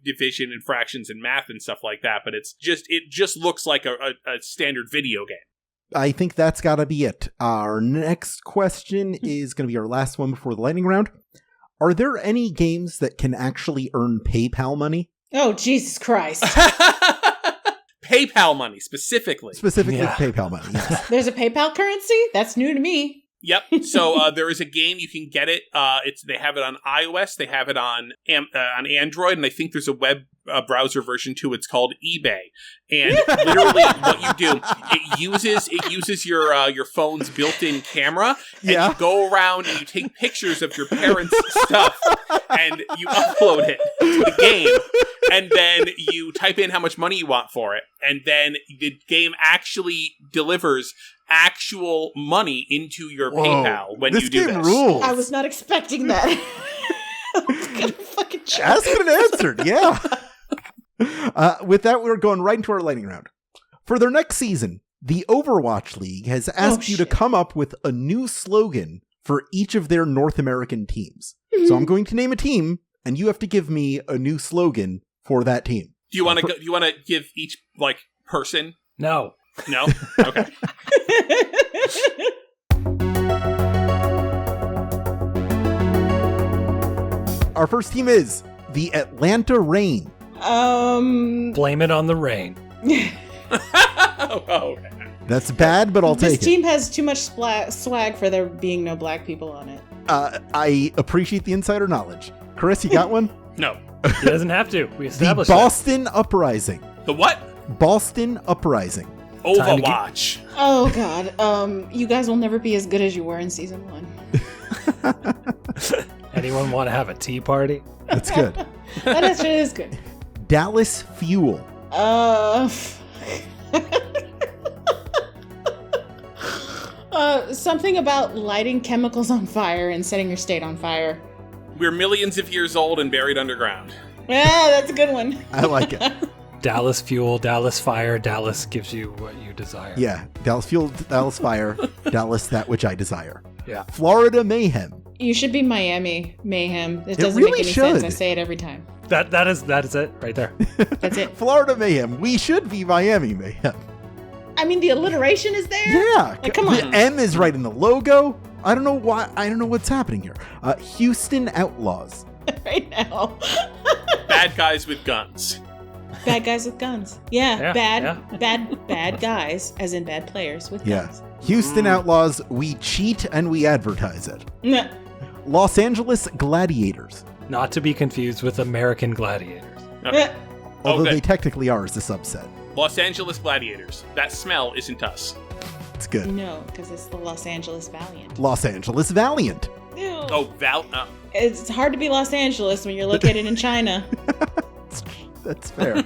division and fractions and math and stuff like that, but it just looks like a standard video game. I think that's gotta be it. Our next question is gonna be our last one before the lightning round. Are there any games that can actually earn PayPal money? Oh, Jesus Christ. PayPal money specifically Yeah. PayPal money, yes. There's a PayPal currency? That's new to me. Yep. So there is a game, you can get it. They have it on iOS, they have it on Android, and I think there's a web browser version too. It's called eBay, and literally what you do, it uses your phone's built-in camera, and you go around and you take pictures of your parents' stuff, and you upload it to the game, and then you type in how much money you want for it, and then the game actually delivers actual money into your PayPal when you do this. This game rules. I was not expecting that. I was gonna fucking Asked and answered, yeah. With that, we're going right into our lightning round. For their next season, the Overwatch League has asked you to come up with a new slogan for each of their North American teams. So I'm going to name a team, and you have to give me a new slogan for that team. Do you want to give each like person? No. No? Okay. Our first team is the Atlanta Reign. Blame it on the rain. Okay. That's bad, but I'll take it. This team has too much swag for there being no black people on it. I appreciate the insider knowledge. Chris, you got one? No. He doesn't have to. We established the Boston Uprising. The what? Boston Uprising. Overwatch. Oh, God. You guys will never be as good as you were in season 1. Anyone want to have a tea party? That's good. That actually is good. Dallas Fuel. Something about lighting chemicals on fire and setting your state on fire. We're millions of years old and buried underground. Yeah, that's a good one. I like it. Dallas Fuel, Dallas Fire, Dallas gives you what you desire. Yeah, Dallas Fuel, Dallas Fire, Dallas That Which I Desire. Yeah. Florida Mayhem. You should be Miami Mayhem. It doesn't really make any sense. I say it every time. That is it right there. That's it. Florida Mayhem. We should be Miami Mayhem. I mean, the alliteration is there. Yeah. Like, come on. The M is right in the logo. I don't know why. I don't know what's happening here. Houston Outlaws. Right now. Bad guys with guns. Bad guys with guns. Yeah. Bad guys, as in bad players with guns. Houston Outlaws, we cheat and we advertise it. Nah. Los Angeles Gladiators. Not to be confused with American Gladiators. Okay. Although they technically are as a subset. Los Angeles Gladiators. That smell isn't us. It's good. No, because it's the Los Angeles Valiant. Los Angeles Valiant. Ew. Oh, It's hard to be Los Angeles when you're located in China. That's fair.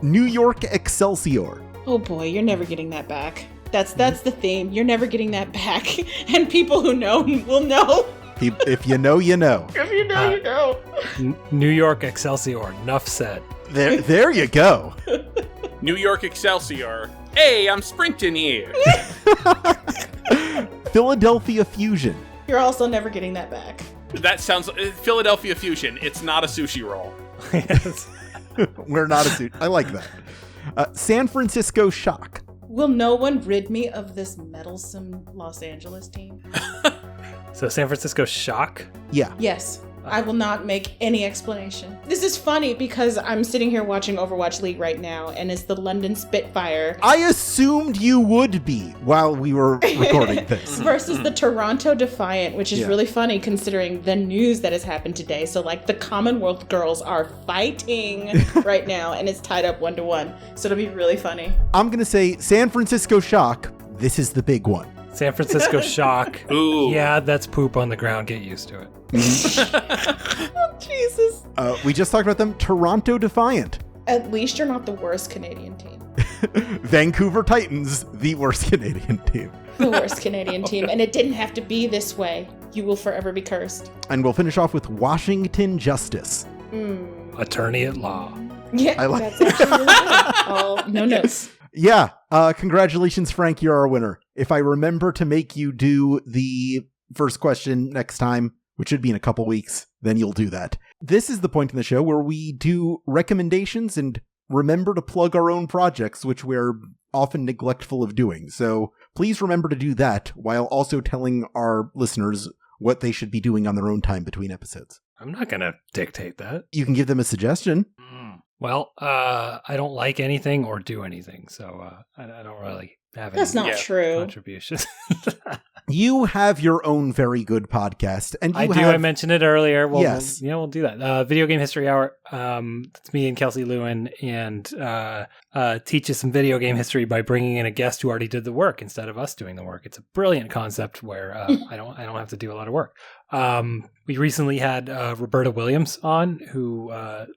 New York Excelsior. Oh boy, you're never getting that back. That's the theme. You're never getting that back. And people who know will know. If you know, you know. If you know, you know. New York Excelsior. Nuff said. There you go. New York Excelsior. Hey, I'm sprinting here. Philadelphia Fusion. You're also never getting that back. That sounds Philadelphia Fusion. It's not a sushi roll. Yes. We're not a suit. I like that. San Francisco Shock. Will no one rid me of this meddlesome Los Angeles team? So San Francisco Shock? Yeah. Yes. I will not make any explanation. This is funny because I'm sitting here watching Overwatch League right now, and it's the London Spitfire. I assumed you would be while we were recording this. Versus the Toronto Defiant, which is really funny considering the news that has happened today. So, like, the Commonwealth girls are fighting right now, and it's tied up 1-1. So it'll be really funny. I'm going to say San Francisco Shock. This is the big one. San Francisco Shock. Ooh. Yeah, that's poop on the ground. Get used to it. Oh, Jesus. We just talked about them. Toronto Defiant. At least you're not the worst Canadian team. Vancouver Titans, the worst Canadian team. The worst Canadian team. And it didn't have to be this way. You will forever be cursed. And we'll finish off with Washington Justice. Attorney at law. Yeah, I like that's actually really good. All no notes. Yeah. Congratulations, Frank. You're our winner. If I remember to make you do the first question next time, which should be in a couple weeks, then you'll do that. This is the point in the show where we do recommendations and remember to plug our own projects, which we're often neglectful of doing. So please remember to do that while also telling our listeners what they should be doing on their own time between episodes. I'm not going to dictate that. You can give them a suggestion. Well, I don't like anything or do anything, so I don't really have any That's not true. contributions. You have your own very good podcast, and you I mentioned it earlier. Well, yes. We'll do that. Video Game History Hour. It's me and Kelsey Lewin, and teach us some video game history by bringing in a guest who already did the work instead of us doing the work. It's a brilliant concept where I don't have to do a lot of work. We recently had Roberta Williams on, who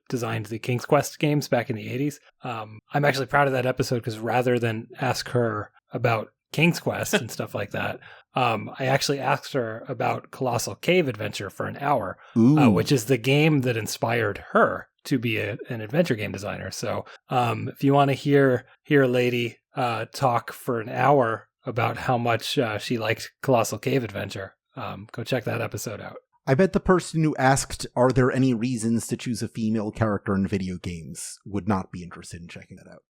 designed the King's Quest games back in the 80s. I'm actually proud of that episode because rather than ask her about King's Quest and stuff like that, I actually asked her about Colossal Cave Adventure for an hour, which is the game that inspired her to be an adventure game designer. So if you want to hear a lady talk for an hour about how much she liked Colossal Cave Adventure, go check that episode out. I bet the person who asked, are there any reasons to choose a female character in video games, would not be interested in checking that out.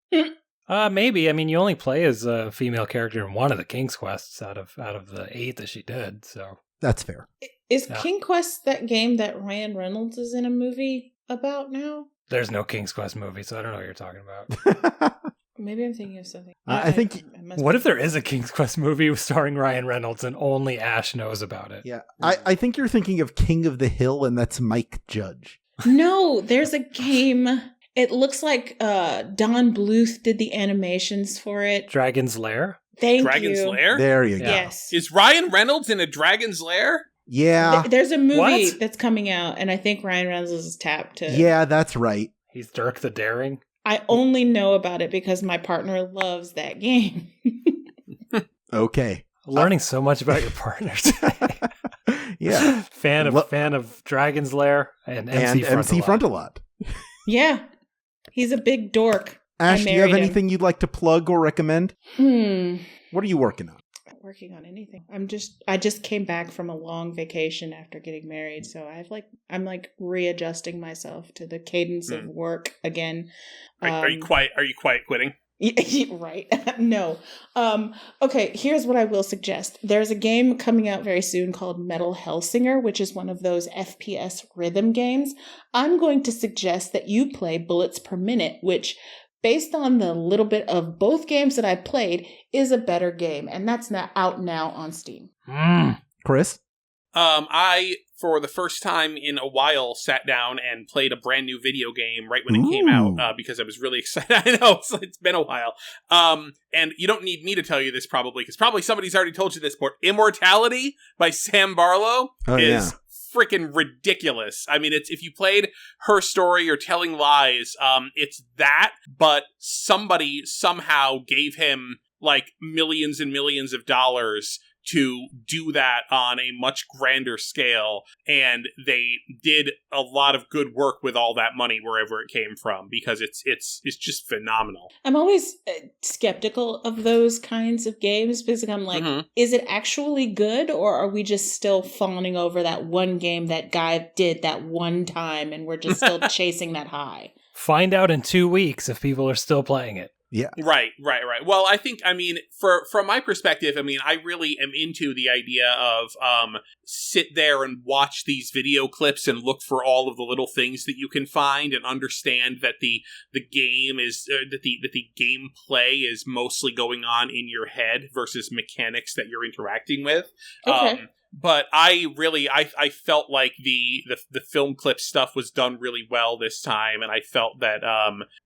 Maybe. I mean, you only play as a female character in one of the King's Quests out of the 8 that she did, so. That's fair. Is King Quest that game that Ryan Reynolds is in a movie about now? There's no King's Quest movie, so I don't know what you're talking about. Maybe I'm thinking of something. I think... What if there is a King's Quest movie starring Ryan Reynolds and only Ash knows about it? Yeah, I think you're thinking of King of the Hill, and that's Mike Judge. No, there's a game... It looks like Don Bluth did the animations for it. Dragon's Lair? Thank Dragon's you. Lair? There you go. Yes. Is Ryan Reynolds in a Dragon's Lair? Yeah. There's a movie What? that's coming out, and I think Ryan Reynolds is tapped to... Yeah, that's right. He's Dirk the Daring? I only know about it because my partner loves that game. Okay. Learning so much about your partner today. Yeah. fan of Dragon's Lair and MC Frontalot. Yeah. He's a big dork. Ash, do you have anything you'd like to plug or recommend? What are you working on? Not working on anything. I just came back from a long vacation after getting married, so I'm readjusting myself to the cadence of work again. Are you quiet quitting? Right. No. Okay, here's what I will suggest. There's a game coming out very soon called Metal Hellsinger, which is one of those FPS rhythm games. I'm going to suggest that you play Bullets Per Minute, which, based on the little bit of both games that I played, is a better game. And that's not out now on Steam. Chris? I, for the first time in a while, sat down and played a brand new video game right when it came out because I was really excited. I know, it's been a while. And you don't need me to tell you this probably, because probably somebody's already told you this before. Immortality by Sam Barlow is freaking ridiculous. I mean, it's if you played Her Story or Telling Lies, it's that, but somebody somehow gave him like millions and millions of dollars to do that on a much grander scale, and they did a lot of good work with all that money wherever it came from, because it's just phenomenal. I'm always skeptical of those kinds of games because I'm like, is it actually good, or are we just still fawning over that one game that guy did that one time and we're just still chasing that high? Find out in 2 weeks if people are still playing it. Yeah. Right. Well, I think, from my perspective, I really am into the idea of sit there and watch these video clips and look for all of the little things that you can find and understand that the game is that the gameplay is mostly going on in your head versus mechanics that you're interacting with. Okay. But I felt like the film clip stuff was done really well this time, and I felt that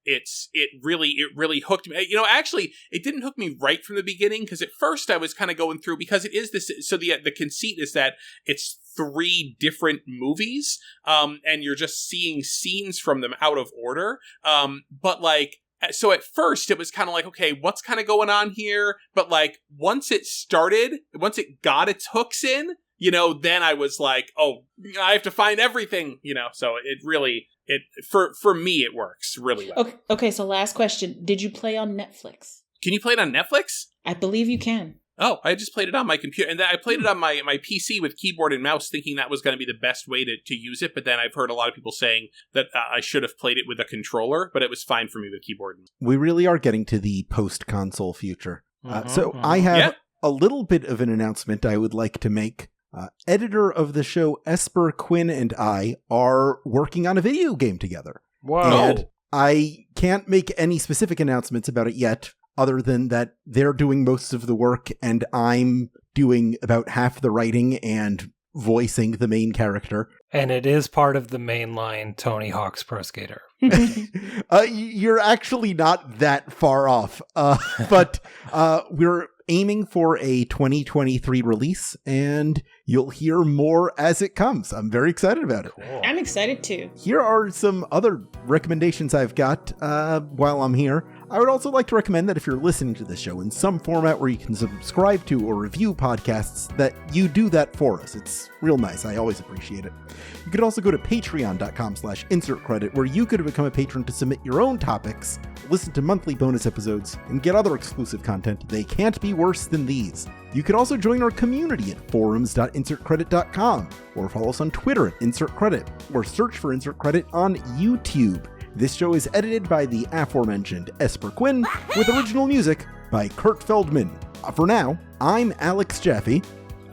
it really hooked me. Actually, it didn't hook me right from the beginning, because at first I was kind of going through, because it is this. So the conceit is that it's 3 different movies, and you're just seeing scenes from them out of order. But like. So at first it was kind of like, okay, what's kind of going on here? But like once it got its hooks in, then I was like, oh, I have to find everything, So it really, for me, it works really well. Okay. So last question: did you play on Netflix? Can you play it on Netflix? I believe you can. Oh, I just played it on my computer, and I played it on my PC with keyboard and mouse, thinking that was going to be the best way to use it. But then I've heard a lot of people saying that I should have played it with a controller, but it was fine for me with keyboard. We really are getting to the post-console future. So I have a little bit of an announcement I would like to make. Editor of the show, Esper Quinn, and I are working on a video game together. Wow. And I can't make any specific announcements about it yet, other than that they're doing most of the work and I'm doing about half the writing and voicing the main character. And it is part of the mainline Tony Hawk's Pro Skater. You're actually not that far off, but we're aiming for a 2023 release, and you'll hear more as it comes. I'm very excited about it. Cool. I'm excited too. Here are some other recommendations I've got while I'm here. I would also like to recommend that if you're listening to the show in some format where you can subscribe to or review podcasts, that you do that for us. It's real nice. I always appreciate it. You could also go to patreon.com/insertcredit, where you could become a patron to submit your own topics, listen to monthly bonus episodes, and get other exclusive content. They can't be worse than these. You could also join our community at forums.insertcredit.com, or follow us on Twitter at insertcredit, or search for Insert Credit on YouTube. This show is edited by the aforementioned Esper Quinn, with original music by Kurt Feldman. For now, I'm Alex Jaffe.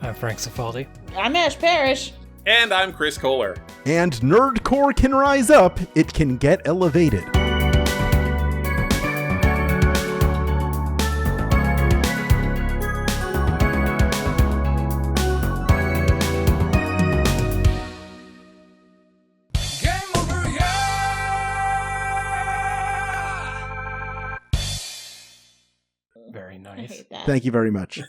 I'm Frank Cifaldi. I'm Ash Parrish. And I'm Chris Kohler. And Nerdcore can rise up, it can get elevated. Very nice. I hate that. Thank you very much.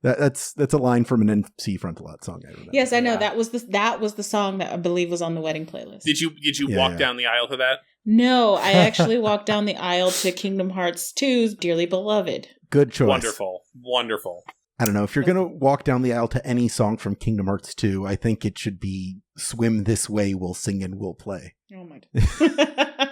That's a line from an MC Frontalot song. I remember. Yes, I know. That was the song that I believe was on the wedding playlist. Did you walk down the aisle to that? No, I actually walked down the aisle to Kingdom Hearts 2's Dearly Beloved. Good choice. Wonderful. I don't know. If you're going to walk down the aisle to any song from Kingdom Hearts 2, I think it should be Swim This Way, We'll Sing and We'll Play. Oh my God.